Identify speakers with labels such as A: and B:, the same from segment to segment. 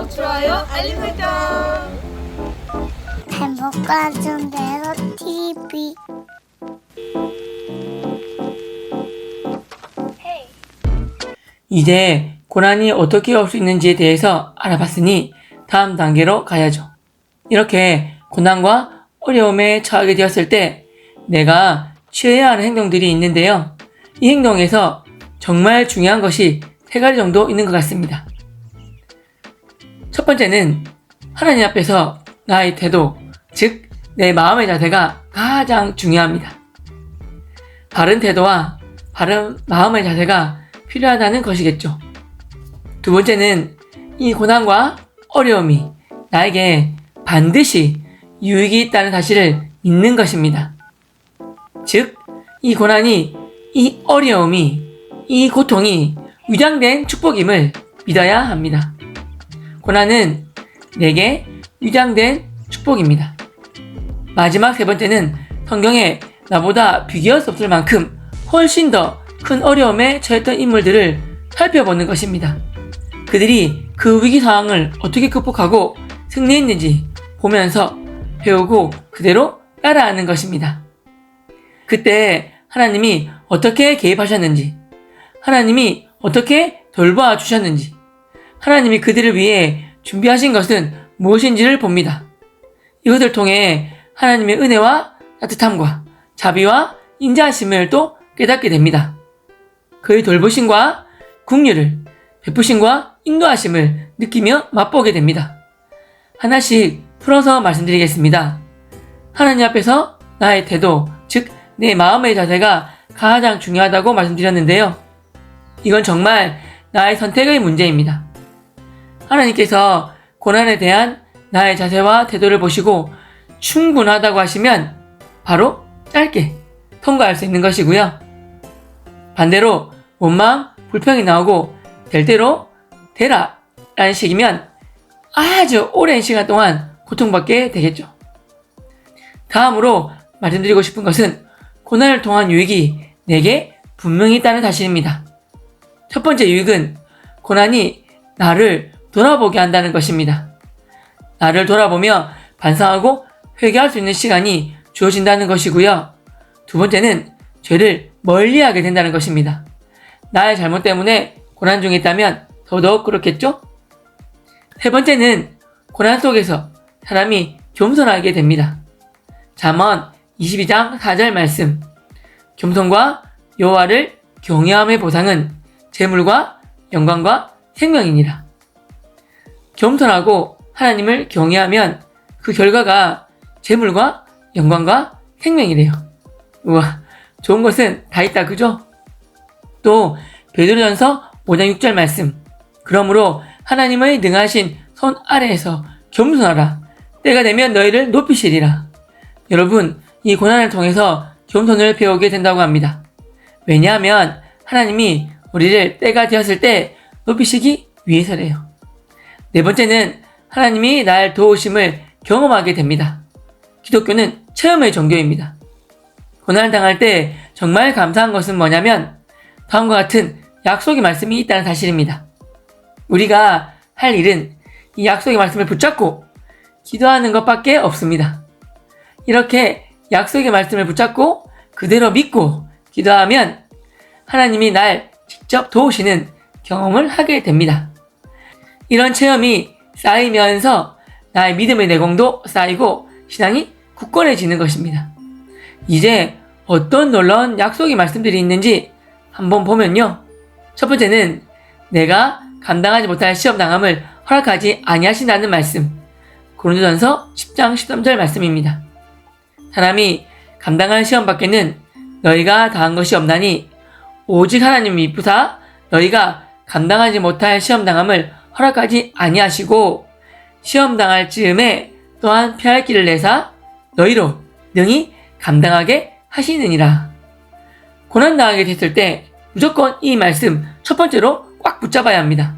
A: 구독, 좋아요, 알림 설정.
B: 행복한 순대로 TV.
C: 이제 고난이 어떻게 올 수 있는지에 대해서 알아봤으니 다음 단계로 가야죠. 이렇게 고난과 어려움에 처하게 되었을 때 내가 취해야 하는 행동들이 있는데요. 이 행동에서 정말 중요한 것이 3가지 정도 있는 것 같습니다. 첫 번째는 하나님 앞에서 나의 태도, 즉 내 마음의 자세가 가장 중요합니다. 바른 태도와 바른 마음의 자세가 필요하다는 것이겠죠. 두 번째는 이 고난과 어려움이 나에게 반드시 유익이 있다는 사실을 믿는 것입니다. 즉, 이 고난이, 이 어려움이, 이 고통이 위장된 축복임을 믿어야 합니다. 고난은 내게 위장된 축복입니다. 마지막 3번째는 성경에 나보다 비교할 수 없을 만큼 훨씬 더 큰 어려움에 처했던 인물들을 살펴보는 것입니다. 그들이 그 위기 상황을 어떻게 극복하고 승리했는지 보면서 배우고 그대로 따라하는 것입니다. 그때 하나님이 어떻게 개입하셨는지, 하나님이 어떻게 돌봐 주셨는지, 하나님이 그들을 위해 준비하신 것은 무엇인지를 봅니다. 이것을 통해 하나님의 은혜와 따뜻함과 자비와 인자하심을 또 깨닫게 됩니다. 그의 돌보심과 긍휼을, 베푸심과 인도하심을 느끼며 맛보게 됩니다. 하나씩 풀어서 말씀드리겠습니다. 하나님 앞에서 나의 태도, 즉 내 마음의 자세가 가장 중요하다고 말씀드렸는데요. 이건 정말 나의 선택의 문제입니다. 하나님께서 고난에 대한 나의 자세와 태도를 보시고 충분하다고 하시면 바로 짧게 통과할 수 있는 것이고요. 반대로 원망, 불평이 나오고 될 대로 되라 라는 식이면 아주 오랜 시간 동안 고통받게 되겠죠. 다음으로 말씀드리고 싶은 것은 고난을 통한 유익이 내게 분명히 있다는 사실입니다. 첫 번째 유익은 고난이 나를 돌아보게 한다는 것입니다. 나를 돌아보며 반성하고 회개할 수 있는 시간이 주어진다는 것이고요. 두 번째는 죄를 멀리하게 된다는 것입니다. 나의 잘못 때문에 고난 중에 있다면 더더욱 그렇겠죠? 세 번째는 고난 속에서 사람이 겸손하게 됩니다. 잠언 22장 4절 말씀, 겸손과 여호와를 경외함의 보상은 재물과 영광과 생명이니라. 겸손하고 하나님을 경외하면 그 결과가 재물과 영광과 생명이래요. 우와, 좋은 것은 다 있다, 그죠? 또 베드로전서 5장 6절 말씀, 그러므로 하나님의 능하신 손 아래에서 겸손하라. 때가 되면 너희를 높이시리라. 여러분, 이 고난을 통해서 겸손을 배우게 된다고 합니다. 왜냐하면 하나님이 우리를 때가 되었을 때 높이시기 위해서래요. 네 번째는 하나님이 날 도우심을 경험하게 됩니다. 기독교는 체험의 종교입니다. 고난을 당할 때 정말 감사한 것은 뭐냐면 다음과 같은 약속의 말씀이 있다는 사실입니다. 우리가 할 일은 이 약속의 말씀을 붙잡고 기도하는 것밖에 없습니다. 이렇게 약속의 말씀을 붙잡고 그대로 믿고 기도하면 하나님이 날 직접 도우시는 경험을 하게 됩니다. 이런 체험이 쌓이면서 나의 믿음의 내공도 쌓이고 신앙이 굳건해지는 것입니다. 이제 어떤 놀라운 약속의 말씀들이 있는지 한번 보면요. 첫 번째는 내가 감당하지 못할 시험당함을 허락하지 아니하신다는 말씀, 고린도전서 10장 13절 말씀입니다. 사람이 감당할 시험 밖에는 너희가 당한 것이 없나니 오직 하나님 미쁘사 너희가 감당하지 못할 시험당함을 허락하지 아니하시고 시험당할 즈음에 또한 피할 길을 내사 너희로 능히 감당하게 하시느니라. 고난당하게 됐을 때 무조건 이 말씀 첫 번째로 꽉 붙잡아야 합니다.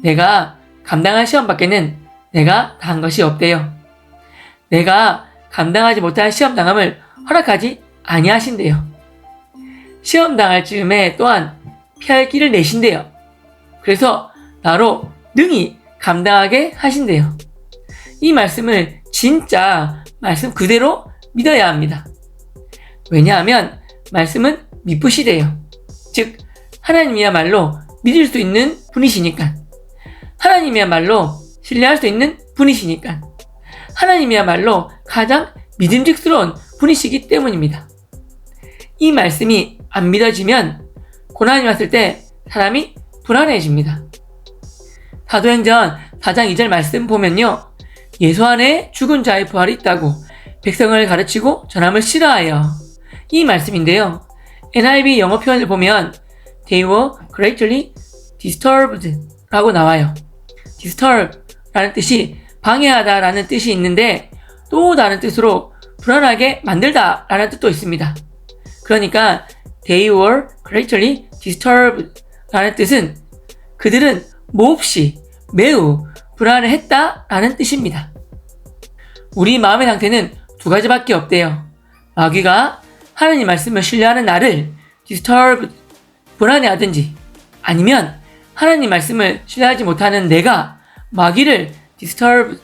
C: 내가 감당할 시험 밖에는 내가 당한 것이 없대요. 내가 감당하지 못할 시험당함을 허락하지 아니하신대요. 시험당할 즈음에 또한 피할 길을 내신대요. 그래서 나로 능히 감당하게 하신대요. 이 말씀을 진짜 말씀 그대로 믿어야 합니다. 왜냐하면 말씀은 미쁘시대요. 즉 하나님이야말로 믿을 수 있는 분이시니까. 하나님이야말로 신뢰할 수 있는 분이시니까. 하나님이야말로 가장 믿음직스러운 분이시기 때문입니다. 이 말씀이 안 믿어지면 고난이 왔을 때 사람이 불안해집니다. 사도행전 4장 2절 말씀 보면요. 예수 안에 죽은 자의 부활이 있다고 백성을 가르치고 전함을 싫어하여. 이 말씀인데요. NIV 영어 표현을 보면 They were greatly disturbed 라고 나와요. disturb 라는 뜻이 방해하다 라는 뜻이 있는데 또 다른 뜻으로 불안하게 만들다 라는 뜻도 있습니다. 그러니까 They were greatly disturbed 라는 뜻은 그들은 몹시 매우 불안해했다 라는 뜻입니다. 우리 마음의 상태는 두 가지밖에 없대요. 마귀가 하나님 말씀을 신뢰하는 나를 disturbed, 불안해하든지 아니면 하나님 말씀을 신뢰하지 못하는 내가 마귀를 disturbed,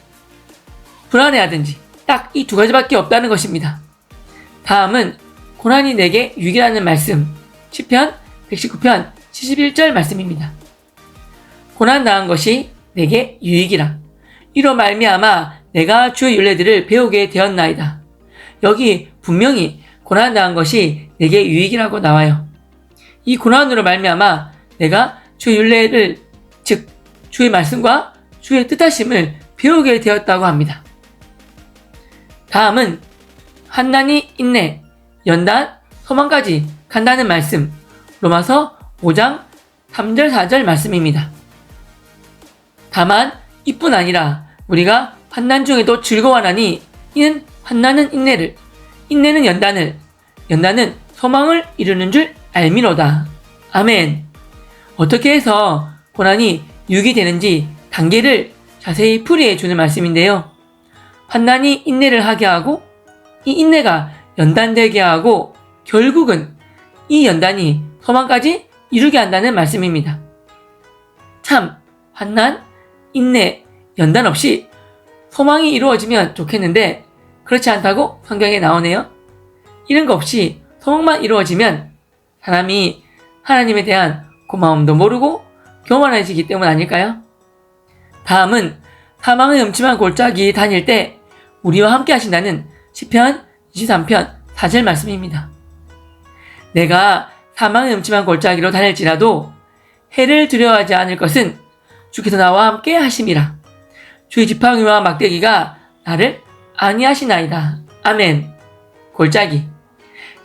C: 불안해하든지 딱 이 두 가지밖에 없다는 것입니다. 다음은 고난이 내게 유익이라는 말씀 시편 119편 71절 말씀입니다. 고난 당한 것이 내게 유익이라. 이로 말미암아 내가 주의 율례들을 배우게 되었나이다. 여기 분명히 고난 당한 것이 내게 유익이라고 나와요. 이 고난으로 말미암아 내가 주의 율례를 즉 주의 말씀과 주의 뜻하심을 배우게 되었다고 합니다. 다음은 환난이 인내, 연단, 소망까지 간다는 말씀 로마서 5장 3절 4절 말씀입니다. 다만 이뿐 아니라 우리가 환난 중에도 즐거워하나니 이는 환난은 인내를, 인내는 연단을, 연단은 소망을 이루는 줄 알미로다. 아멘. 어떻게 해서 고난이 유익이 되는지 단계를 자세히 풀이해 주는 말씀인데요. 환난이 인내를 하게 하고 이 인내가 연단되게 하고 결국은 이 연단이 소망까지 이루게 한다는 말씀입니다. 참 환난, 인내, 연단 없이 소망이 이루어지면 좋겠는데 그렇지 않다고 성경에 나오네요. 이런 거 없이 소망만 이루어지면 사람이 하나님에 대한 고마움도 모르고 교만해지기 때문 아닐까요? 다음은 사망의 음침한 골짜기 다닐 때 우리와 함께 하신다는 시편 23편 4절 말씀입니다. 내가 사망의 음침한 골짜기로 다닐지라도 해를 두려워하지 않을 것은 주께서 나와 함께 하심이라. 주의 지팡이와 막대기가 나를 안위하시나이다. 아멘. 골짜기.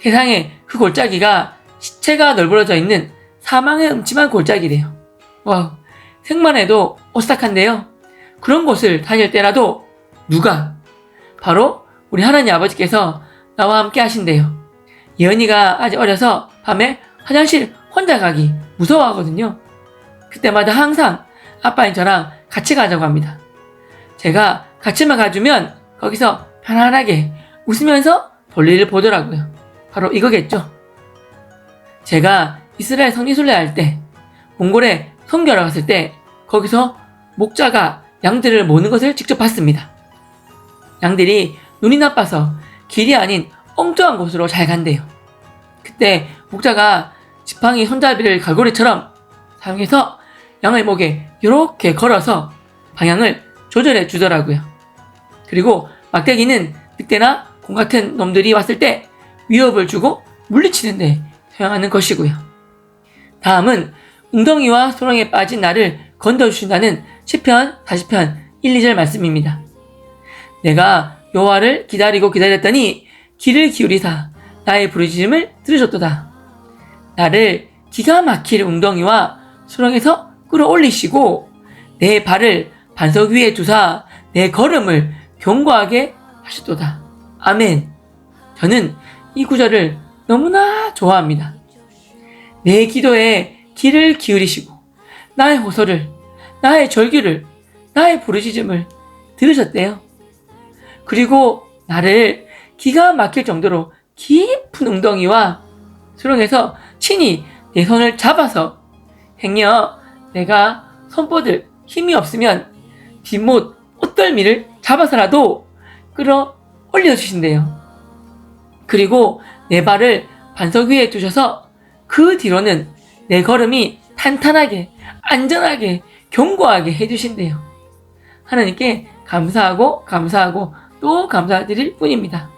C: 세상에 그 골짜기가 시체가 널브러져 있는 사망의 음침한 골짜기래요. 와우, 생만 해도 오싹한데요. 그런 곳을 다닐 때라도 누가? 바로 우리 하나님 아버지께서 나와 함께 하신대요. 예언이가 아직 어려서 밤에 화장실 혼자 가기 무서워하거든요. 그때마다 항상 아빠인 저랑 같이 가자고 합니다. 제가 같이만 가주면 거기서 편안하게 웃으면서 볼일을 보더라고요. 바로 이거겠죠. 제가 이스라엘 성지순례 할 때 몽골에 선교하러 갔을 때 거기서 목자가 양들을 모는 것을 직접 봤습니다. 양들이 눈이 나빠서 길이 아닌 엉뚱한 곳으로 잘 간대요. 그때 목자가 지팡이 손잡이를 갈고리처럼 사용해서 양의 목에 이렇게 걸어서 방향을 조절해 주더라고요. 그리고 막대기는 늑대나 공 같은 놈들이 왔을 때 위협을 주고 물리치는데 사용하는 것이고요. 다음은 웅덩이와 소렁에 빠진 나를 건져주신다는 시편 40편 1, 2절 말씀입니다. 내가 여호와를 기다리고 기다렸더니 귀를 기울이사 나의 부르짖음을 들으셨도다. 나를 기가 막힐 웅덩이와 수렁에서 끌어올리시고 내 발을 반석 위에 두사 내 걸음을 견고하게 하셨도다. 아멘. 저는 이 구절을 너무나 좋아합니다. 내 기도에 귀를 기울이시고 나의 호소를, 나의 절규를, 나의 부르짖음을 들으셨대요. 그리고 나를 기가 막힐 정도로 깊은 웅덩이와 수렁에서 친히 내 손을 잡아서 행여 내가 손뻗을 힘이 없으면 뒷못 옷덜미를 잡아서라도 끌어 올려주신대요. 그리고 내 발을 반석 위에 두셔서 그 뒤로는 내 걸음이 탄탄하게, 안전하게, 견고하게 해주신대요. 하나님께 감사하고 또 감사드릴 뿐입니다.